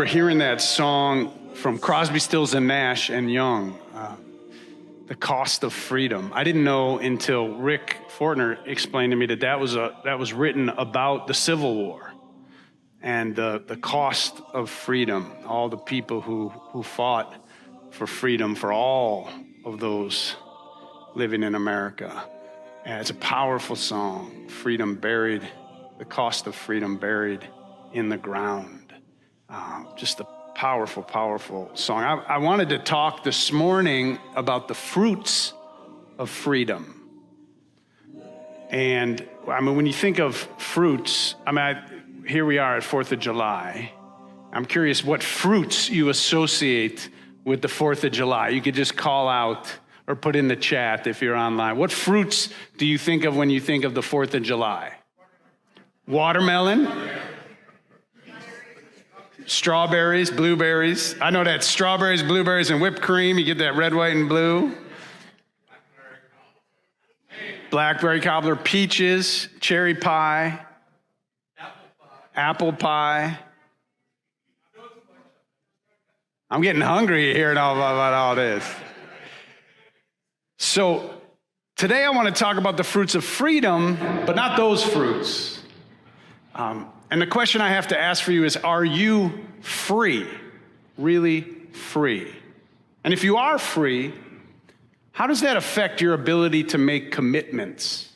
Hearing that song from Crosby, Stills, and Nash and Young, The Cost of Freedom. I didn't know until Rick Fortner explained to me that that was written about the Civil War and the cost of freedom, all the people who fought for freedom for all of those living in America. And it's a powerful song, Freedom Buried, the cost of freedom buried in the ground. Just a powerful, powerful song. I wanted to talk this morning about the fruits of freedom. And I mean, when you think of fruits, here we are at 4th of July. I'm curious what fruits you associate with the 4th of July. You could just call out or put in the chat if you're online. What fruits do you think of when you think of the 4th of July? Watermelon? Strawberries, blueberries. I know that strawberries, blueberries, and whipped cream. You get that red, white, and blue. Blackberry cobbler, peaches, cherry pie, apple pie. I'm getting hungry hearing all about all this. So today I want to talk about the fruits of freedom, but not those fruits. And the question I have to ask for you is, are you free? Really free? And if you are free, how does that affect your ability to make commitments?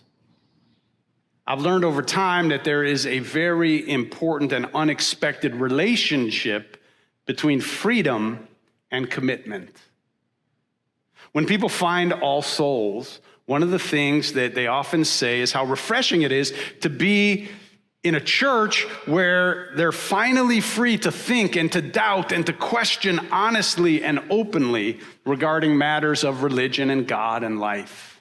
I've learned over time that there is a very important and unexpected relationship between freedom and commitment. When people find All Souls, one of the things that they often say is how refreshing it is to be in a church where they're finally free to think and to doubt and to question honestly and openly regarding matters of religion and God and life.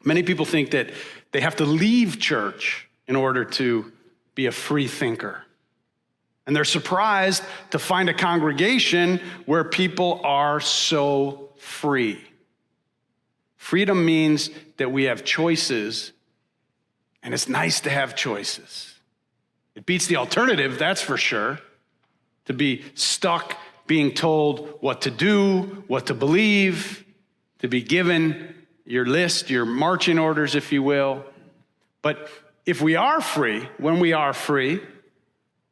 Many people think that they have to leave church in order to be a free thinker. And they're surprised to find a congregation where people are so free. Freedom means that we have choices. And it's nice to have choices. It beats the alternative, that's for sure. To be stuck being told what to do, what to believe, to be given your list, your marching orders, if you will. But if we are free, when we are free,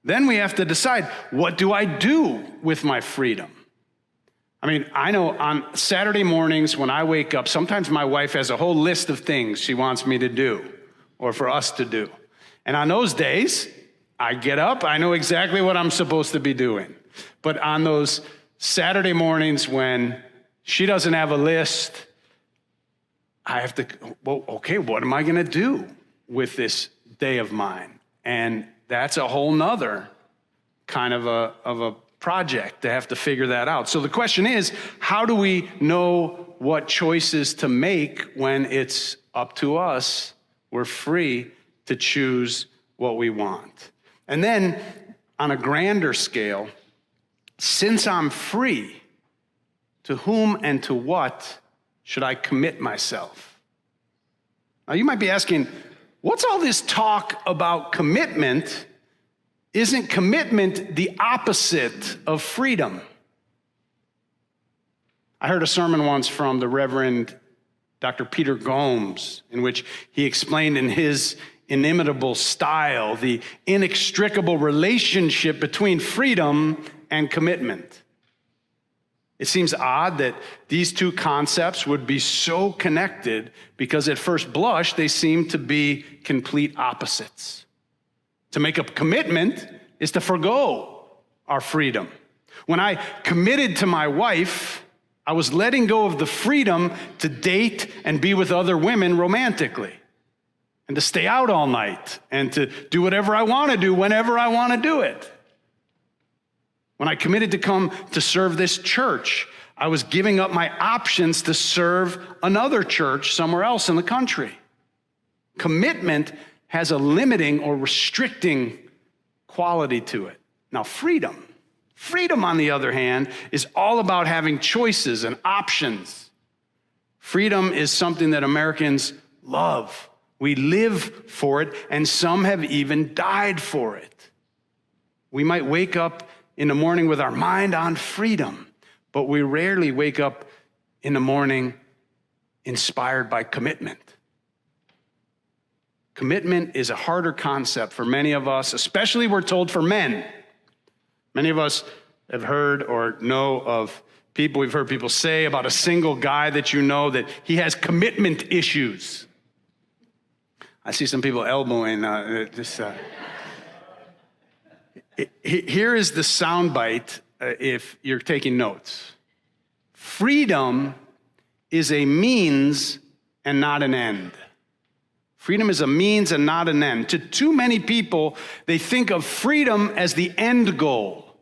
then we have to decide, what do I do with my freedom? I mean, I know on Saturday mornings when I wake up, sometimes my wife has a whole list of things she wants me to do, or for us to do. And on those days, I get up, I know exactly what I'm supposed to be doing. But on those Saturday mornings when she doesn't have a list, I have to, well, okay, what am I gonna do with this day of mine? And that's a whole nother kind of a project to have to figure that out. So the question is, how do we know what choices to make when it's up to us? We're free to choose what we want. And then on a grander scale, since I'm free, to whom and to what should I commit myself? Now you might be asking, what's all this talk about commitment? Isn't commitment the opposite of freedom? I heard a sermon once from the Reverend Dr. Peter Gomes, in which he explained in his inimitable style the inextricable relationship between freedom and commitment. It seems odd that these two concepts would be so connected because at first blush, they seem to be complete opposites. To make a commitment is to forgo our freedom. When I committed to my wife, I was letting go of the freedom to date and be with other women romantically. and to stay out all night and to do whatever I want to do whenever I want to do it. When I committed to come to serve this church, I was giving up my options to serve another church somewhere else in the country. Commitment has a limiting or restricting quality to it. Now, freedom, on the other hand, is all about having choices and options. Freedom is something that Americans love. We live for it, and some have even died for it. We might wake up in the morning with our mind on freedom, but we rarely wake up in the morning inspired by commitment. Commitment is a harder concept for many of us, especially we're told for men. Many of us have heard or know of people, we've heard people say about a single guy that you know that he has commitment issues. I see some people elbowing. Here is the soundbite if you're taking notes. Freedom is a means and not an end. Freedom is a means and not an end. To too many people, they think of freedom as the end goal.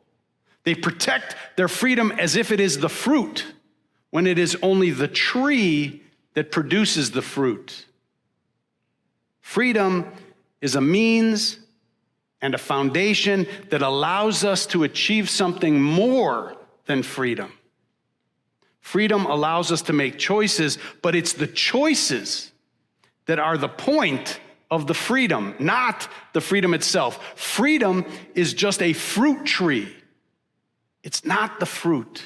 They protect their freedom as if it is the fruit, when it is only the tree that produces the fruit. Freedom is a means and a foundation that allows us to achieve something more than freedom. Freedom allows us to make choices, but it's the choices that are the point of the freedom, not the freedom itself. Freedom is just a fruit tree. It's not the fruit.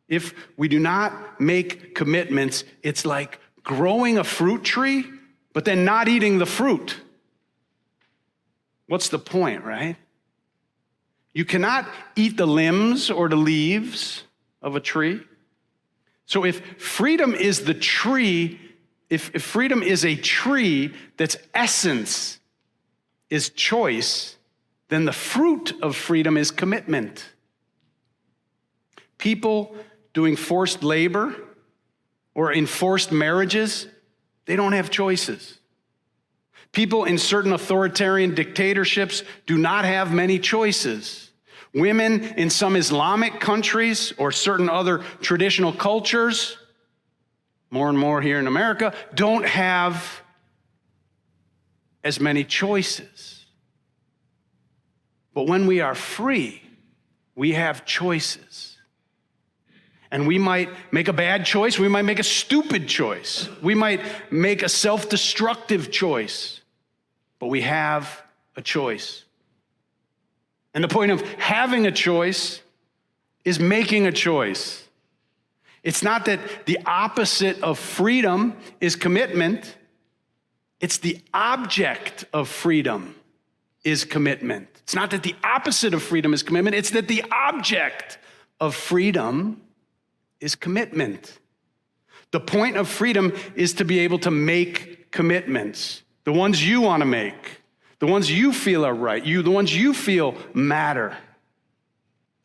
If we do not make commitments, it's like growing a fruit tree, but then not eating the fruit. What's the point, right? You cannot eat the limbs or the leaves of a tree. So if freedom is the tree, if freedom is a tree that's essence is choice, then the fruit of freedom is commitment. People doing forced labor or enforced marriages, they don't have choices. People in certain authoritarian dictatorships do not have many choices. Women in some Islamic countries or certain other traditional cultures, more and more here in America, don't have as many choices. But when we are free, we have choices. And we might make a bad choice. We might make a stupid choice. We might make a self-destructive choice. But we have a choice. And the point of having a choice is making a choice. It's not that the opposite of freedom is commitment. It's the object of freedom is commitment. It's not that the opposite of freedom is commitment. It's that the object of freedom is commitment. The point of freedom is to be able to make commitments. The ones you want to make. The ones you feel are right. The ones you feel matter.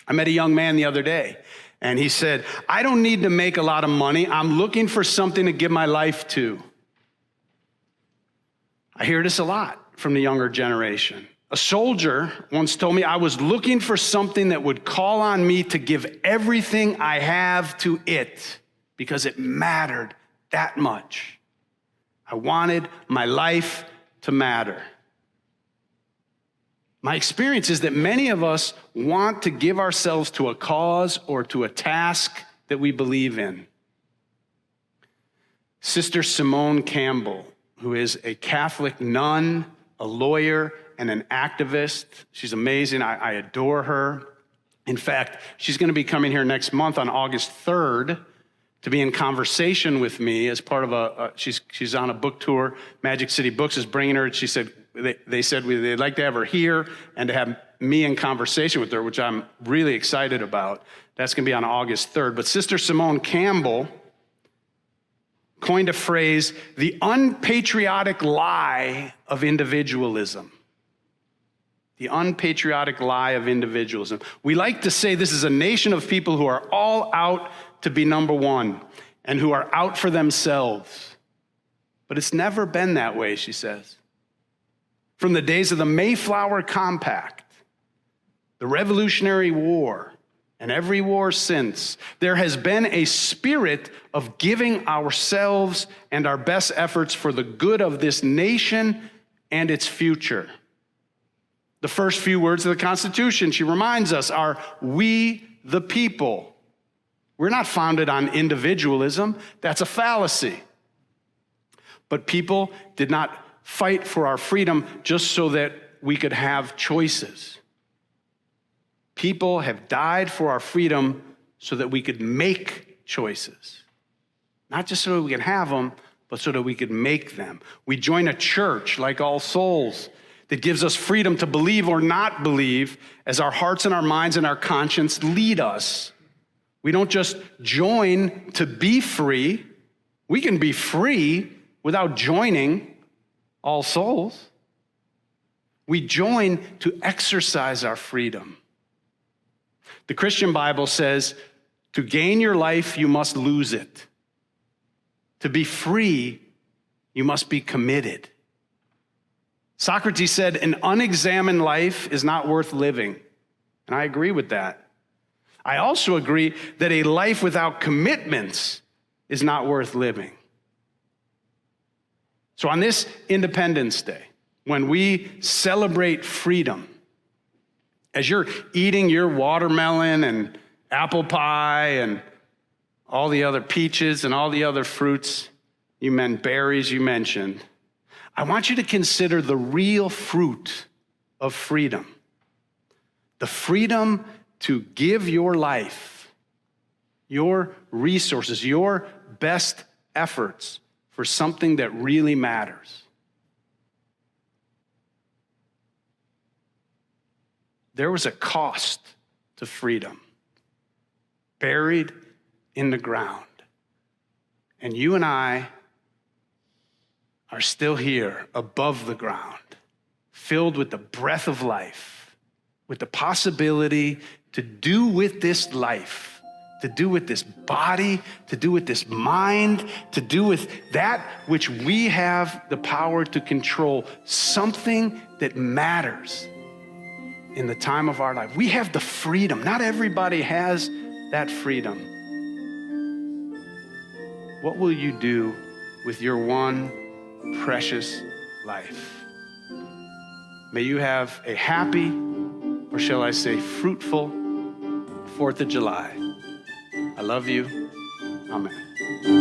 I met a young man the other day, and he said, I don't need to make a lot of money. I'm looking for something to give my life to. I hear this a lot from the younger generation. A soldier once told me, I was looking for something that would call on me to give everything I have to it because it mattered that much. I wanted my life to matter. My experience is that many of us want to give ourselves to a cause or to a task that we believe in. Sister Simone Campbell, who is a Catholic nun, a lawyer, and an activist. She's amazing. I adore her. In fact, she's going to be coming here next month on August 3rd to be in conversation with me as part of she's on a book tour. Magic City Books is bringing her. She said, they said they'd like to have her here and to have me in conversation with her, which I'm really excited about. That's going to be on August 3rd. But Sister Simone Campbell coined a phrase, the unpatriotic lie of individualism. The unpatriotic lie of individualism. We like to say this is a nation of people who are all out to be number one and who are out for themselves. But it's never been that way, she says. From the days of the Mayflower Compact, the Revolutionary War, and every war since, there has been a spirit of giving ourselves and our best efforts for the good of this nation and its future. The first few words of the Constitution, she reminds us, are "we the people." We're not founded on individualism. That's a fallacy. But people did not fight for our freedom just so that we could have choices. People have died for our freedom so that we could make choices. Not just so that we can have them, but so that we could make them. We join a church like All Souls that gives us freedom to believe or not believe as our hearts and our minds and our conscience lead us. We don't just join to be free. We can be free without joining All Souls. We join to exercise our freedom. The Christian Bible says, to gain your life, you must lose it. To be free, you must be committed. Socrates said, an unexamined life is not worth living. And I agree with that. I also agree that a life without commitments is not worth living. So on this Independence Day, when we celebrate freedom, as you're eating your watermelon and apple pie and all the other peaches and all the other fruits, berries you mentioned, I want you to consider the real fruit of freedom. The freedom to give your life, your resources, your best efforts for something that really matters. There was a cost to freedom, buried in the ground. And you and I are still here above the ground, filled with the breath of life, with the possibility to do with this life, to do with this body, to do with this mind, to do with that which we have the power to control, something that matters in the time of our life. We have the freedom. Not everybody has that freedom. What will you do with your one precious life? May you have a happy, or shall I say fruitful, 4th of July. I love you. Amen.